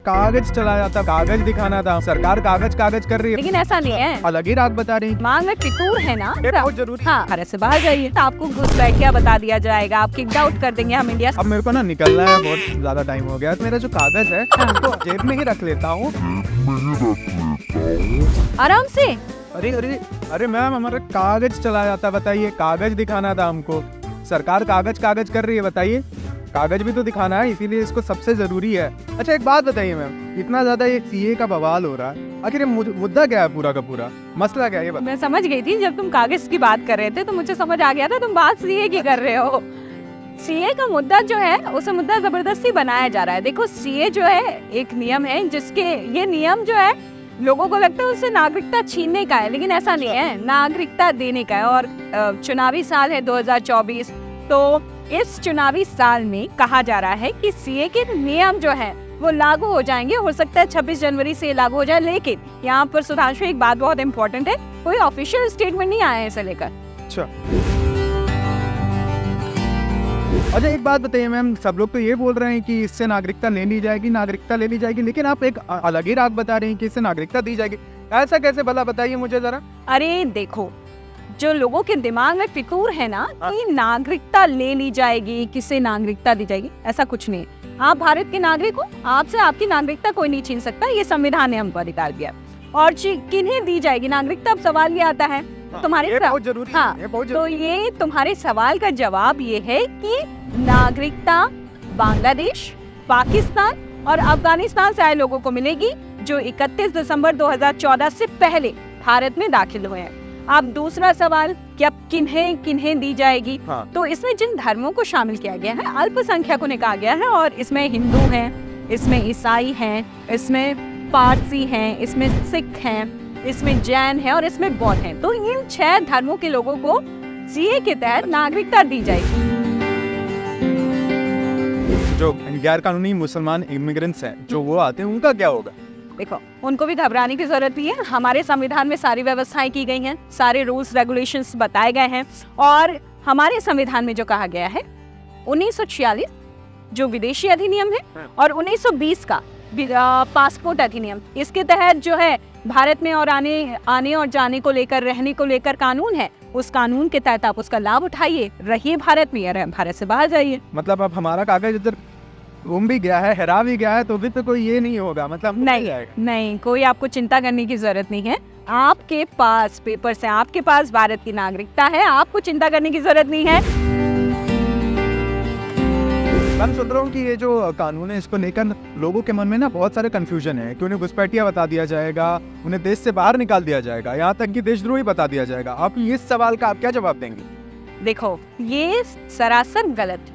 कागज चला जाता, कागज दिखाना था। सरकार कागज कागज कर रही है, लेकिन ऐसा नहीं है। अलग ही राग बता रही है। दिमाग में फितूर है ना, ये बहुत जरूरी। हाँ, भारत से बाहर जाइए तो आपको घुसपैठिया बता दिया जाएगा, आप किक आउट कर देंगे हम इंडिया से। अब मेरे को ना निकलना है, बहुत ज्यादा टाइम हो गया। मेरा जो कागज है तो जेब में ही रख लेता हूँ। आराम से। अरे अरे अरे मैम, हमारा कागज चला जाता, बताइए। कागज दिखाना था हमको, सरकार कागज कागज कर रही है, बताइए। कागज भी तो दिखाना है, इसीलिए इसको सबसे जरूरी है। अच्छा एक बात बताइए मैम, इतना ज्यादा ये सीए का बवाल हो रहा है, आखिर ये मुद्दा क्या है? पूरा का पूरा मसला क्या है ये बताइए। मैं समझ गई थी, जब तुम कागज की बात कर रहे थे तो मुझे समझ आ गया था तुम बात सीए की कर रहे हो। सीए का मुद्दा जो है, उसे मुद्दा जबरदस्ती बनाया जा रहा है। देखो, सीए जो है एक नियम है, जिसके ये नियम जो है लोगों को लगता है उससे नागरिकता छीनने का है, लेकिन ऐसा नहीं है, नागरिकता देने का है। और चुनावी साल है 2024, तो इस चुनावी साल में कहा जा रहा है कि सीए के नियम जो है वो लागू हो जाएंगे। हो सकता है 26 जनवरी से लागू हो जाए, लेकिन यहाँ पर सुधांशु एक बात बहुत इंपॉर्टेंट है, कोई ऑफिशियल स्टेटमेंट नहीं आया है इसे लेकर। अच्छा एक बात बताइए मैम, सब लोग तो ये बोल रहे हैं कि इससे नागरिकता ले ली जाएगी, नागरिकता ले ली जाएगी, लेकिन आप एक अलग ही राग बता रहे हैं कि इससे नागरिकता दी जाएगी। ऐसा कैसे भला, बताइए मुझे जरा। अरे देखो, जो लोगों के दिमाग में फितूर है ना कि नागरिकता ले ली जाएगी, किसे नागरिकता दी जाएगी, ऐसा कुछ नहीं है। आप भारत के नागरिक हो, आपसे आपकी नागरिकता कोई नहीं छीन सकता, ये संविधान ने हमको अधिकार दिया। और किन्हें दी जाएगी नागरिकता, अब सवाल ये आता है तुम्हारे। बहुत जरूरी हाँ, है, बहुत तो ये तुम्हारे सवाल का जवाब ये है कि नागरिकता बांग्लादेश, पाकिस्तान और अफगानिस्तान से आए लोगों को मिलेगी, जो 31 दिसंबर 2014 से पहले भारत में दाखिल हुए हैं। अब दूसरा सवाल कि अब किन्हें किन्हें दी जाएगी। हाँ। तो इसमें जिन धर्मों को शामिल किया गया है, अल्पसंख्यकों ने कहा गया है, और इसमें हिंदू हैं, इसमें ईसाई हैं, इसमें पारसी हैं, इसमें सिख हैं, इसमें जैन है और इसमें बौद्ध हैं। तो इन 6 धर्मों के लोगों को सीए के तहत नागरिकता दी जाएगी। जो गैर कानूनी मुसलमान इमिग्रेंट्स हैं, जो वो आते हैं, उनका क्या होगा? देखो, उनको भी घबराने की जरूरत नहीं है। हमारे संविधान में सारी व्यवस्थाएं की गई हैं, सारे रूल्स रेगुलेशंस बताए गए हैं। और हमारे संविधान में जो कहा गया है 1946 जो विदेशी अधिनियम है, और 1920 का पासपोर्ट अधिनियम, इसके तहत जो है भारत में और आने और जाने को लेकर, रहने को लेकर कानून है। उस कानून के तहत आप उसका लाभ उठाइए, रहिए भारत में या भारत से बाहर जाइए। मतलब अब हमारा कागज इधर घूम भी गया है, हेरा भी गया है, तो भी तो कोई ये नहीं होगा, मतलब नहीं, कोई आपको चिंता करने की जरूरत नहीं है। आपके पास पेपर्स हैं, आपके पास भारत की नागरिकता है, आपको चिंता करने की जरूरत नहीं है। मैं सोच रहा हूँ कि ये जो कानून है, इसको लेकर लोगों के मन में ना बहुत सारे कंफ्यूजन है कि उन्हें घुसपैठिया बता दिया जाएगा, उन्हें देश से बाहर निकाल दिया जाएगा, यहाँ तक कि देशद्रोही बता दिया जाएगा। आप इस सवाल का आप क्या जवाब देंगे? देखो, ये सरासर गलत।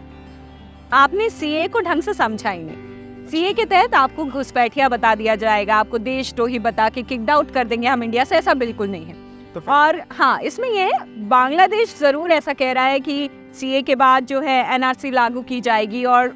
आपने सीए को ढंग से समझा ही नहीं। सीए के तहत आपको घुसपैठिया बता दिया जाएगा, आपको देशद्रोही बता के किक आउट कर देंगे हम इंडिया से, ऐसा बिल्कुल नहीं है। और हाँ, इसमें ये बांग्लादेश जरूर ऐसा कह रहा है कि सीए के बाद जो है एनआरसी लागू की जाएगी, और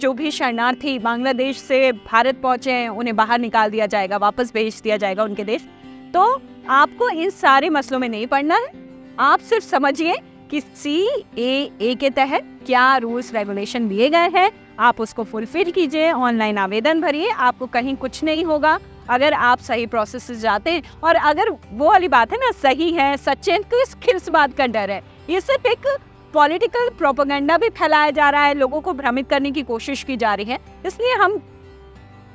जो भी शरणार्थी बांग्लादेश से भारत पहुंचे हैं उन्हें बाहर निकाल दिया जाएगा, वापस भेज दिया जाएगा उनके देश। तो आपको इन सारे मसलों में नहीं पड़ना है। आप सिर्फ समझिए कि CAA के तहत क्या रूल्स रेगुलेशन दिए गए हैं, आप उसको फुलफिल कीजिए, ऑनलाइन आवेदन भरिए, आपको कहीं कुछ नहीं होगा अगर आप सही प्रोसेस से जाते हैं। और अगर वो वाली बात है ना, सही है, सच्चे हैं, किस बात का डर है? ये सिर्फ एक पॉलिटिकल प्रोपेगेंडा भी फैलाया जा रहा है, लोगों को भ्रमित करने की कोशिश की जा रही है। इसलिए हम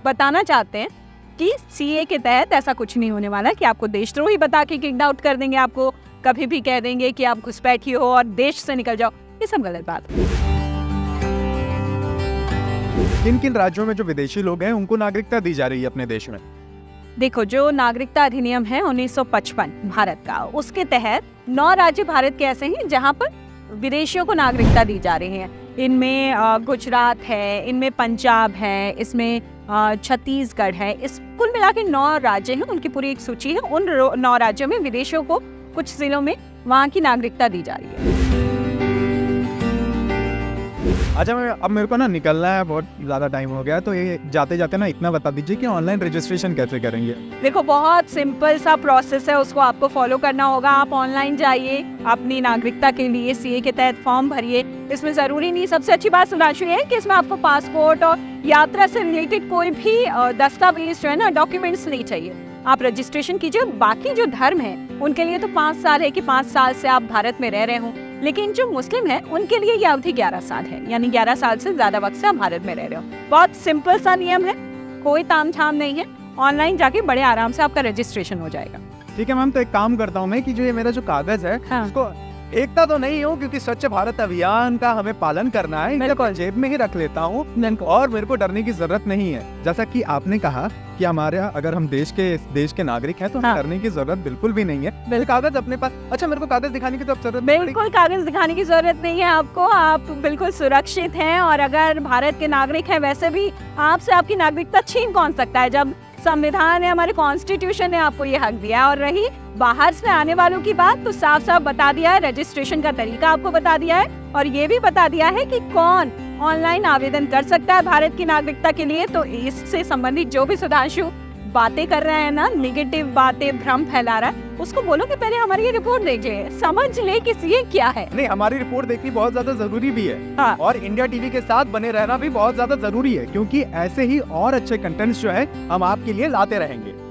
बताना चाहते हैं कि सीए के तहत ऐसा कुछ नहीं होने वाला कि आपको देशद्रोही बता के किक आउट कर देंगे, आपको कभी भी कह देंगे कि आप घुसपैठिए हो और देश से निकल जाओ। ये सब गलत बात है। किन किन राज्यों में जो विदेशी लोग हैं उनको नागरिकता दी जा रही है अपने देश में? देखो, जो नागरिकता अधिनियम है 1955 भारत का, उसके तहत 9 राज्य भारत के ऐसे हैं जहां पर विदेशियों को नागरिकता दी जा रही है। इनमें गुजरात है, इनमें पंजाब है, इसमें छत्तीसगढ़ है। इस कुल मिला के 9 राज्य हैं, उनकी पूरी एक सूची है। उन 9 राज्यों में विदेशियों को कुछ जिलों में वहाँ की नागरिकता दी जा रही है। अच्छा मैं अब मेरे को ना निकलना है, बहुत ज़्यादा टाइम हो गया, तो ये जाते जाते ना इतना बता दीजिए कि ऑनलाइन रजिस्ट्रेशन कैसे करेंगे। देखो बहुत सिंपल सा प्रोसेस है, उसको आपको फॉलो करना होगा। आप ऑनलाइन जाइए, अपनी नागरिकता के लिए सीए के तहत फॉर्म भरिए। इसमें ज़रूरी नहीं, सबसे अच्छी बात सुधांशु है कि इसमें आपको पासपोर्ट और यात्रा से रिलेटेड कोई भी दस्तावेज जो है ना, डॉक्यूमेंट्स नहीं चाहिए। आप रजिस्ट्रेशन कीजिए। बाकी जो धर्म है उनके लिए तो 5 साल है कि 5 साल से आप भारत में रह रहे हो, लेकिन जो मुस्लिम है उनके लिए ये अवधि 11 साल है, यानी 11 साल से ज्यादा वक्त से आप भारत में रह रहे हो। बहुत सिंपल सा नियम है, कोई तामझाम नहीं है। ऑनलाइन जाके बड़े आराम से आपका रजिस्ट्रेशन हो जाएगा। ठीक है मैम, तो एक काम करता हूँ मैं कि जो ये मेरा जो कागज है हाँ। उसको एकता तो नहीं हूँ, क्योंकि स्वच्छ भारत अभियान का हमें पालन करना है, इसे बिल्कुल। जेब में ही रख लेता हूँ और मेरे को डरने की जरूरत नहीं है। जैसा कि आपने कहा कि हमारा अगर हम देश के नागरिक हैं तो हमें हाँ। डरने की जरूरत बिल्कुल भी नहीं है। मेरे कागज अपने पास। अच्छा मेरे को कागज दिखाने की तो अब जरूरत नहीं पड़ेगी। बिल्कुल कागज दिखाने की जरूरत नहीं है आपको, आप बिल्कुल सुरक्षित हैं। और अगर भारत के नागरिक हैं, वैसे भी आपसे आपकी नागरिकता छीन कौन सकता है, जब संविधान है, हमारे कॉन्स्टिट्यूशन ने आपको ये हक दिया है। और रही बाहर से आने वालों की बात, तो साफ साफ बता दिया है, रजिस्ट्रेशन का तरीका आपको बता दिया है और ये भी बता दिया है कि कौन ऑनलाइन आवेदन कर सकता है भारत की नागरिकता के लिए। तो इससे संबंधित जो भी सुधांशु बातें कर रहा है ना, नेगेटिव बातें, भ्रम फैला रहा है, उसको बोलो कि पहले हमारी ये रिपोर्ट देखिए, समझ ले कि ये क्या है। नहीं, हमारी रिपोर्ट देखनी बहुत ज्यादा जरूरी भी है। हाँ। और इंडिया टीवी के साथ बने रहना भी बहुत ज्यादा जरूरी है, क्योंकि ऐसे ही और अच्छे कंटेंट्स जो है हम आपके लिए लाते रहेंगे।